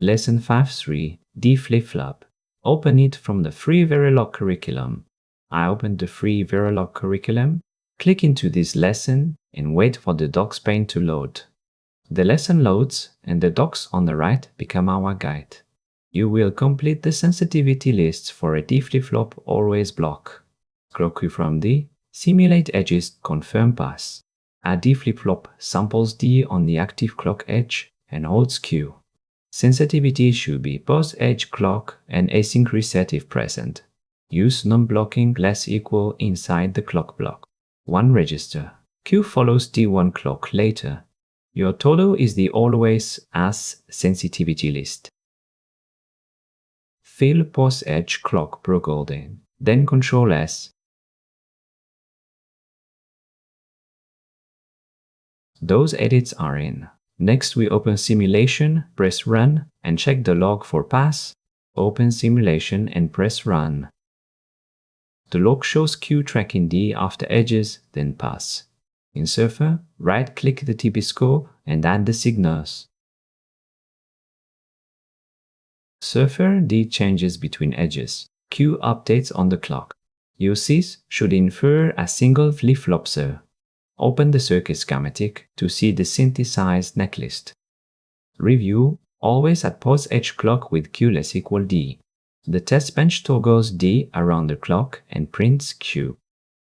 Lesson 5.3 D flip-flop. Open it from the free Verilog curriculum. I opened the free Verilog curriculum, click into this lesson and wait for the docs pane to load. The lesson loads and the docs on the right become our guide. You will complete the sensitivity lists for a D flip-flop always block. Scroll Q from D, simulate edges, confirm pass. A D flip-flop samples D on the active clock edge and holds Q. Sensitivity should be post-edge clock and async reset if present. Use non-blocking less equal inside the clock block. 1 register. Q follows D1 clock later. Your todo is the always as sensitivity list. Fill post-edge clock per golden, then Ctrl S. Those edits are in. Next we open simulation, press run and check the log for pass. Open simulation and press run. The log shows Q tracking D after edges, then pass. In Surfer, right-click the TP score and add the signals. Surfer D changes between edges. Q updates on the clock. Yosys should infer a single flip-flop cell. Open the circuit schematic to see the synthesized netlist. Review always at post-edge clock with Q less equal D. The test bench toggles D around the clock and prints Q.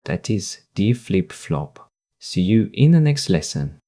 That is D flip-flop. See you in the next lesson.